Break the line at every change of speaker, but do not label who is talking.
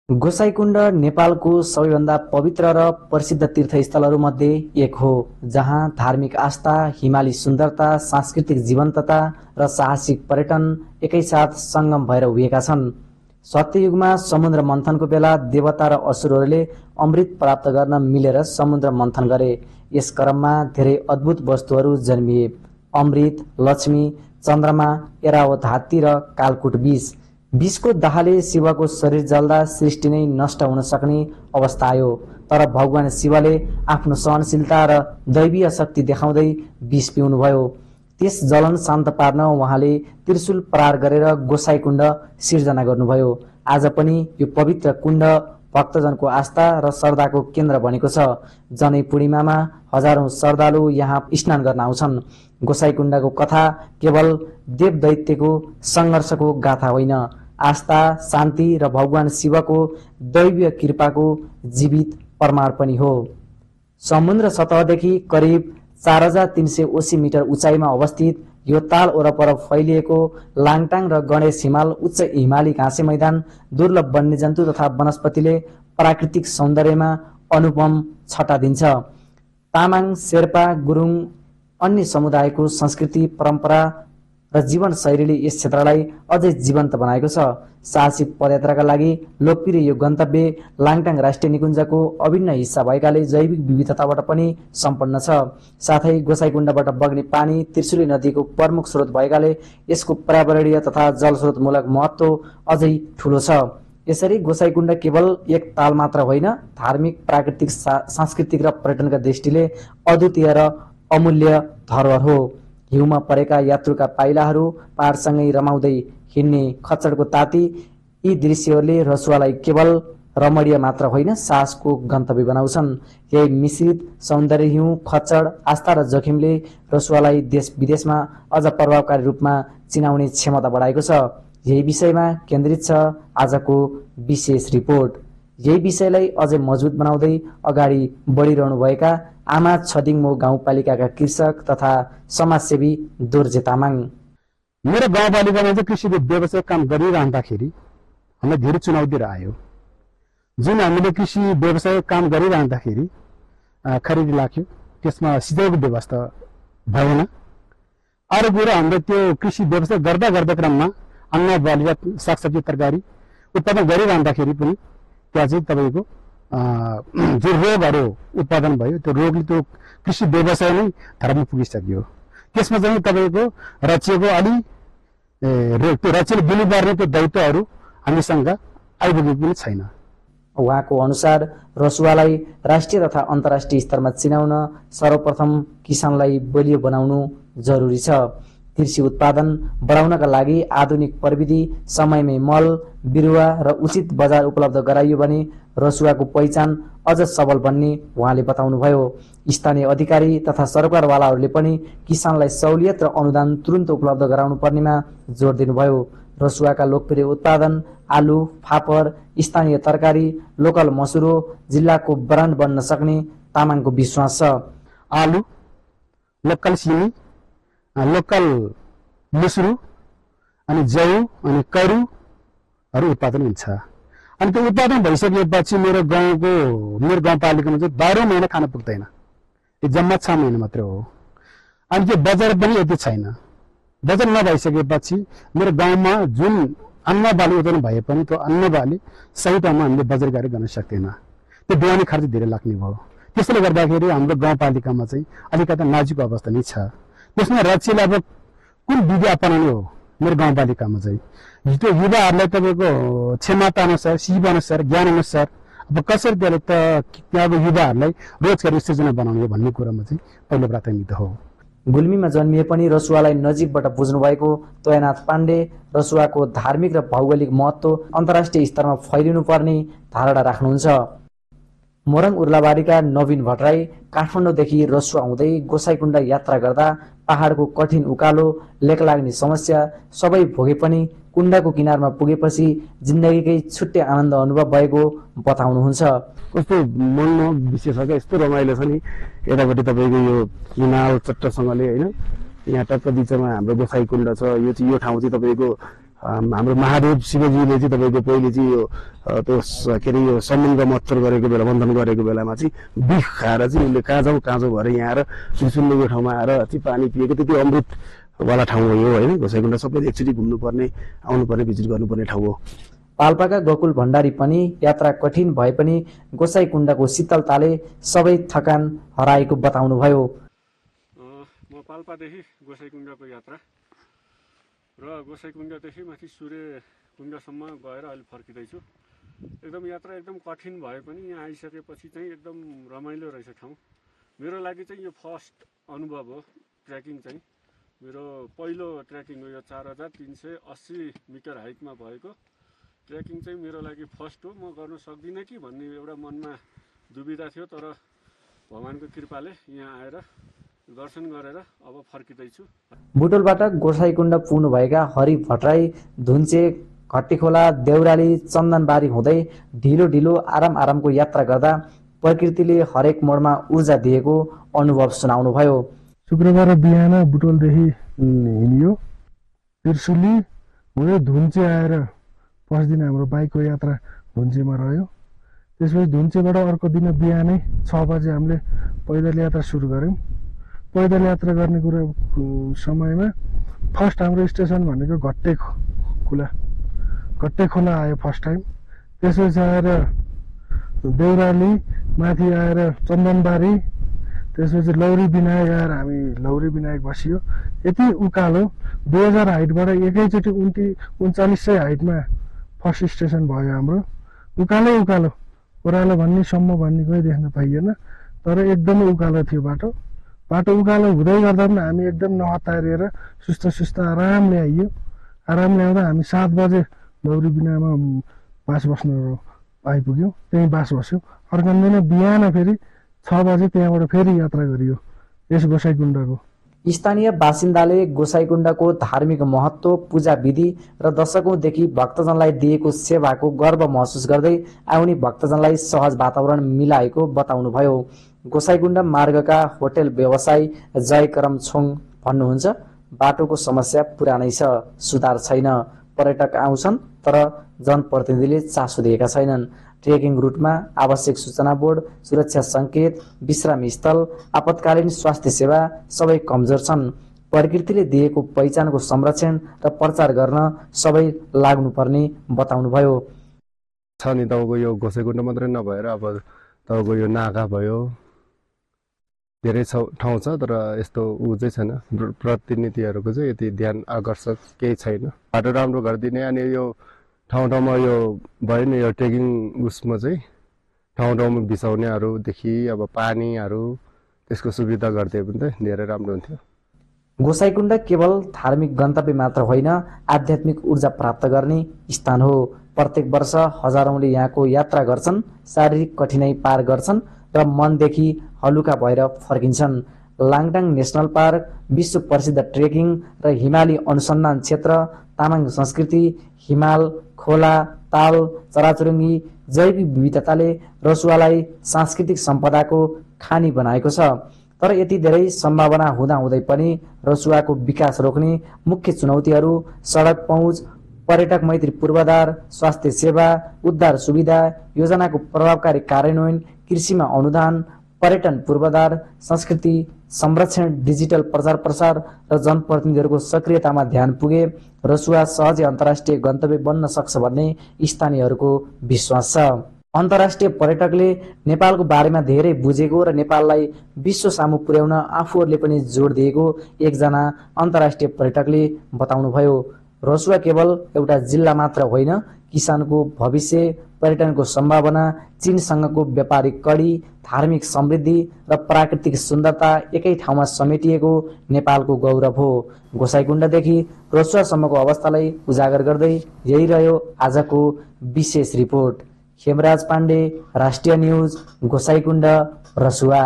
गोसाइकुण्ड नेपालको सबैभन्दा पवित्र र प्रसिद्ध तीर्थस्थलहरूमध्ये एक हो, जहाँ धार्मिक आस्था, हिमाली सुन्दरता, सांस्कृतिक जीवन्तता र साहसिक पर्यटन एकैसाथ सङ्गम भएर उभिएका छन्। सत्ययुगमा समुद्र मन्थनको बेला देवता र असुरहरूले अमृत प्राप्त गर्न मिलेर समुद्र मन्थन गरे। यस क्रममा धेरै अद्भुत वस्तुहरू जन्मिए। अमृत, लक्ष्मी, चन्द्रमा, एरावत हात्ती र कालकुट विषको दाहले शिवको शरीर जल्दा सृष्टि नै नष्ट हुन सक्ने अवस्था आयो। तर भगवान शिवले आफ्नो सहनशीलता र दैवीय शक्ति देखाउँदै विष पिउनुभयो। त्यस जलन शान्त पार्न उहाँले त्रिशूल प्रहार गरेर गोसाइकुण्ड सिर्जना गर्नुभयो। आज पनि यो पवित्र कुण्ड भक्तजनको आस्था र श्रद्धाको केन्द्र बनेको छ। जनै पूर्णिमामा हजारौं श्रद्धालु यहाँ स्नान गर्न आउँछन्। गोसाइकुण्डको कथा केवल देव दैत्यको सङ्घर्षको गाथा होइन, आस्था, शान्ति र भगवान शिवको दैवीय कृपाको जीवित प्रमाण पनि हो। समुद्र सतहदेखि करिब 4380 मिटर उचाइमा अवस्थित यो ताल वरपर फैलिएको लाङटाङ र गणेश हिमाल उच्च हिमाली घाँसे मैदान दुर्लभ वन्यजन्तु तथा वनस्पतिले प्राकृतिक सौन्दर्यमा अनुपम छटा दिन्छ। तामाङ, शेर्पा, गुरुङ अन्य समुदायको संस्कृति, परम्परा र जीवनशैलीले यस क्षेत्रलाई अझै जीवन्त बनाएको छ। साहसिक पदयात्राका लागि लोकप्रिय यो गन्तव्य लाङटाङ राष्ट्रिय निकुञ्जको अभिन्न हिस्सा भएकाले जैविक विविधताबाट पनि सम्पन्न छ। साथै गोसाइकुण्डबाट बग्ने पानी त्रिशुली नदीको प्रमुख स्रोत भएकाले यसको पर्यावरणीय तथा जलस्रोतमूलक महत्त्व अझै ठूलो छ। यसरी गोसाइकुण्ड केवल एक ताल मात्र होइन, धार्मिक, प्राकृतिक, सांस्कृतिक र पर्यटनका दृष्टिले अद्वितीय र अमूल्य धरोहर हो। हिउँमा परेका यात्रुका पाइलाहरू, पहाडसँगै रमाउँदै हिँड्ने खच्चडको ताती, यी दृश्यहरूले रसुवालाई केवल रमणीय मात्र होइन, साहसको गन्तव्य बनाउँछन्। यही मिश्रित सौन्दर्य, हिउँ, खच्चड, आस्था र जोखिमले रसुवालाई देश विदेशमा अझ प्रभावकारी रूपमा चिनाउने क्षमता बढाएको छ। यही विषयमा केन्द्रित छ आजको विशेष रिपोर्ट। यही विषयलाई अझै मजबुत बनाउँदै अगाडि बढिरहनुभएका आमा छदिङमो गाउँपालिकाका कृषक तथा समाजसेवी दोर्जे तामाङ।
मेरो गाउँपालिकामा चाहिँ कृषि व्यवसाय काम गरिरहँदाखेरि हामीलाई धेरै चुनौतीहरू आयो। जुन हामीले कृषि व्यवसाय काम गरिरहँदाखेरि खरिद लाग्यो, त्यसमा सिँचाइको व्यवस्था भएन। अरू कुरो हाम्रो त्यो कृषि व्यवसाय गर्दा क्रममा अन्न बाली र सागसब्जी तरकारी उत्पादन गरिरहँदाखेरि पनि त्यहाँ चाहिँ तपाईँको जो रोगहरू उत्पादन भयो, त्यो रोगले त्यो कृषि व्यवसाय नै धर्म पुगिसक्यो। त्यसमा चाहिँ तपाईँको रचिएको त्यो रचिएर दिनुपर्ने त्यो दायित्वहरू हामीसँग आइपुगेको पनि छैन।
उहाँको अनुसार रसुवालाई राष्ट्रिय तथा अन्तर्राष्ट्रिय स्तरमा चिनाउन सर्वप्रथम किसानलाई बलियो बनाउनु जरुरी छ। कृषि उत्पादन बढाउनका लागि आधुनिक प्रविधि, समयमै मल, बिरुवा र उचित बजार उपलब्ध गराइयो भने रसुवाको पहिचान अझ सबल बन्ने उहाँले बताउनुभयो। स्थानीय अधिकारी तथा सरकारवालाहरूले पनि किसानलाई सहुलियत र अनुदान तुरुन्त उपलब्ध गराउनु पर्नेमा जोड दिनुभयो। रसुवाका लोकप्रिय उत्पादन आलु, फापर, स्थानीय तरकारी, लोकल मसुरो जिल्लाको ब्रान्ड बन्न सक्ने तामाङको विश्वास छ।
आलु, लोकल सिमी, लोकल मुसुरु अनि जौ अनि करुहरू उत्पादन हुन्छ। अनि त्यो उत्पादन भइसकेपछि मेरो गाउँपालिकामा चाहिँ 12 महिना खान पुग्दैन, यो जम्मा 6 महिना मात्रै हो। अनि त्यो बजार पनि यति छैन। बजार नभइसकेपछि मेरो गाउँमा जुन अन्न बाली उत्पादन भए पनि त्यो अन्न बाली सही ठाउँमा हामीले बजारकारी गर्न सक्दैन, त्यो ढुवानी खर्च धेरै लाग्ने भयो। त्यसले गर्दाखेरि हाम्रो गाउँपालिकामा चाहिँ अलिकति नाजुक अवस्था नै छ। त्यसमा राज्यले अब कुन विधि अपनाउने हो मेरो गाउँपालिकामा चाहिँ त्यो युवाहरूलाई तपाईँको क्षमता अनुसार, सिप अनुसार, ज्ञान अनुसार अब कसरी त्यसले त्यहाँको युवाहरूलाई रोजगारी सृजना बनाउने भन्ने कुरामा चाहिँ पहिलो प्राथमिकता हो।
गुल्मीमा जन्मिए पनि रसुवालाई नजिकबाट बुझ्नु भएको तोयनाथ पाण्डे रसुवाको धार्मिक र भौगोलिक महत्त्व अन्तर्राष्ट्रिय स्तरमा फैलिनु पर्ने धारणा राख्नुहुन्छ। मोरङ उर्लाबारीका नवीन भट्टराई काठमाडौँदेखि रसुवा हुँदै गोसाइकुण्ड यात्रा गर्दा पहाडको कठिन उकालो, लेक लाग्ने समस्या सबै भोगे पनि कुण्डको किनारमा पुगेपछि जिन्दगीकै छुट्टै आनन्द अनुभव भएको बताउनुहुन्छ।
कस्तो मनमा विशेष छ क्या, यस्तो रमाइलो छ नि। यतापट्टि तपाईँको यो हिमाल चट्टसँगले होइन, यहाँ टक्क बिचमा हाम्रो गोसाइकुण्ड छ। यो ठाउँ चाहिँ तपाईँको हाम्रो महादेव शिवजीले चाहिँ तपाईँको पहिले चाहिँ यो के अरे यो समुद्र मत्थर गरेको बेला बन्धन गरेको बेलामा चाहिँ बिख खाएर चाहिँ उसले काँचो काँचो भएर यहाँ आएर सुनसुन्नुको ठाउँमा आएर चाहिँ पानी पिएको त्यति अमृतवाला ठाउँ हो यो होइन। गोसाइकुण्ड सबैले एकचोटि घुम्नुपर्ने आउनुपर्ने भिजिट गर्नुपर्ने ठाउँ हो।
पाल्पाका गोकुल भण्डारी पनि यात्रा कठिन भए पनि गोसाइकुण्डको शीतलताले सबै थकान हराएको बताउनुभयो।
म पाल्पादेखि गोसाइकुण्डको यात्रा र गोसाइकुण्डदेखि माथि सूर्यकुण्डसम्म गएर अहिले फर्किँदैछु। एकदम यात्रा एकदम कठिन भए पनि यहाँ आइसकेपछि चाहिँ एकदम रमाइलो रहेछ ठाउँ। मेरो लागि चाहिँ यो फर्स्ट अनुभव हो ट्रेकिङ चाहिँ। मेरो पहिलो ट्रेकिङ हो यो 4380 मिटर हाइटमा भएको ट्रेकिङ चाहिँ मेरो लागि फर्स्ट हो। म गर्न सक्दिनँ कि भन्ने एउटा मनमा दुविधा थियो, तर भगवानको कृपाले यहाँ आएर दर्शन गरेर अब फर्किँदैछु।
बुटोलबाट गोसाइकुण्ड पुग्नुभएका हरि भट्टराई धुन्चे घट्टीखोला देउराली चन्दनबारी हुँदै ढिलो ढिलो आरामको यात्रा गर्दा प्रकृतिले हरेक मोडमा ऊर्जा दिएको अनुभव सुनाउनुभयो।
शुक्रबार बिहान बुटोलदेखि हिँडियो, त्रिशुली हुँदै धुन्चे आएर फर्स्ट दिन हाम्रो बाइकको यात्रा धुन्चेमा रह्यो। त्यसपछि धुन्चेबाट अर्को दिन बिहानै 6 बजे हामीले पैदल यात्रा सुरु गऱ्यौँ। पैदल यात्रा गर्ने समयमा फर्स्ट हाम्रो स्टेसन भनेको घट्टेखोला आयो फर्स्ट टाइम। त्यसपछि आएर देउराली, माथि आएर चन्दनबारी, त्यसपछि लौरी विनायक आएर हामी लौरी विनायक बसियो। यति उकालो 2000 हाइटबाट एकैचोटि 3900 हाइटमा फर्स्ट स्टेसन भयो हाम्रो। उकालो ओह्रालो सम्म भन्ने कोही देख्न पाइएन, तर एकदमै उकालो थियो बाटो उकालो हुँदै गर्दा पनि हामी एकदम नहतारिएर सुस्त आरामले आइयो। आरामले आउँदा हामी 7 बजे लौरी बिनामा बास बस्न आइपुग्यौँ। त्यहीँ बास बस्यौँ। अर्को दिन बिहान फेरि 6 बजे त्यहाँबाट फेरि यात्रा गरियो यस गोसाइकुण्डको।
स्थानीय बासिन्दाले गोसाइकुण्डको धार्मिक महत्त्व, पूजा विधि र दशकौंदेखि भक्तजनलाई दिएको सेवाको गर्व महसुस गर्दै आउने भक्तजनलाई सहज वातावरण मिलाएको बताउनुभयो। गोसाइकुण्ड मार्गका होटल व्यवसायी जयकरम छोङ भन्नुहुन्छ, बाटोको समस्या पुरानै छ, सुधार छैन। पर्यटक आउँछन् तर जनप्रतिनिधिले चासो दिएका छैनन्। ट्रेकिङ रुटमा आवश्यक सूचना बोर्ड, सुरक्षा सङ्केत, विश्रामी स्थल, आपतकालीन स्वास्थ्य सेवा सबै कमजोर छन्। प्रकृतिले दिएको पहिचानको संरक्षण र प्रचार गर्न सबै लाग्नुपर्ने बताउनुभयो।
छ नि तपाईँको यो गोसाइकुण्ड मात्रै नभएर अब तपाईँको यो नागा भयो, धेरै ठाउँ छ, तर यस्तो चाहिँ छैन। प्रतिनिधिहरूको चाहिँ यति ध्यान आकर्षक केही छैन। बाटो राम्रो गरिदिने, अनि यो ठाउँमा यो भयो नि यो ट्रेकिङ उसमा चाहिँ ठाउँमा बिसाउनेहरूदेखि अब पानीहरू त्यसको सुविधा गरिदियो भने चाहिँ धेरै राम्रो हुन्थ्यो।
गोसाइकुण्ड केवल धार्मिक गन्तव्य मात्र होइन, आध्यात्मिक ऊर्जा प्राप्त गर्ने स्थान हो। प्रत्येक वर्ष हजारौंले यहाँको यात्रा गर्छन्, शारीरिक कठिनाई पार गर्छन् र मनदेखि हलुका भएर फर्किन्छन्। लाङटाङ नेसनल पार्क, विश्व प्रसिद्ध ट्रेकिङ र हिमाली अनुसन्धान क्षेत्र, तामाङ संस्कृति, हिमाल, खोला, ताल, चराचुरुङ्गी, जैविक विविधताले रसुवालाई सांस्कृतिक सम्पदाको खानी बनाएको छ। तर यति धेरै सम्भावना हुँदाहुँदै पनि रसुवाको विकास रोक्ने मुख्य चुनौतीहरू सडक पहुँच, पर्यटक मैत्री पूर्वाधार, स्वास्थ्य सेवा, उद्धार सुविधा, योजनाको प्रभावकारी कार्यान्वयन, कृषिमा अनुदान, पर्यटन पूर्वाधार, संस्कृति संरक्षण, डिजिटल प्रचार प्रसार र जनप्रतिनिधिहरूको सक्रियतामा ध्यान पुगे रसुवा सहजै अन्तर्राष्ट्रिय गन्तव्य बन्न सक्छ भन्ने स्थानीयहरूको विश्वास छ। अन्तर्राष्ट्रिय पर्यटकले नेपालको बारेमा धेरै बुझेको र नेपाललाई विश्व सामु पुर्याउन आफूहरूले पनि जोड दिएको एकजना अन्तर्राष्ट्रिय पर्यटकले बताउनुभयो। रसुवा केवल एउटा जिल्ला मात्र होइन, किसानको भविष्य, पर्यटनको सम्भावना, चीनसँगको व्यापारिक कडी, धार्मिक समृद्धि र प्राकृतिक सुन्दरता एकै ठाउँमा समेटिएको नेपालको गौरव हो। गोसाइकुण्डदेखि रसुवासम्मको अवस्थालाई उजागर गर्दै यही रह्यो आजको विशेष रिपोर्ट। खेमराज पाण्डे, राष्ट्रिय न्युज, गोसाइकुण्ड, रसुवा।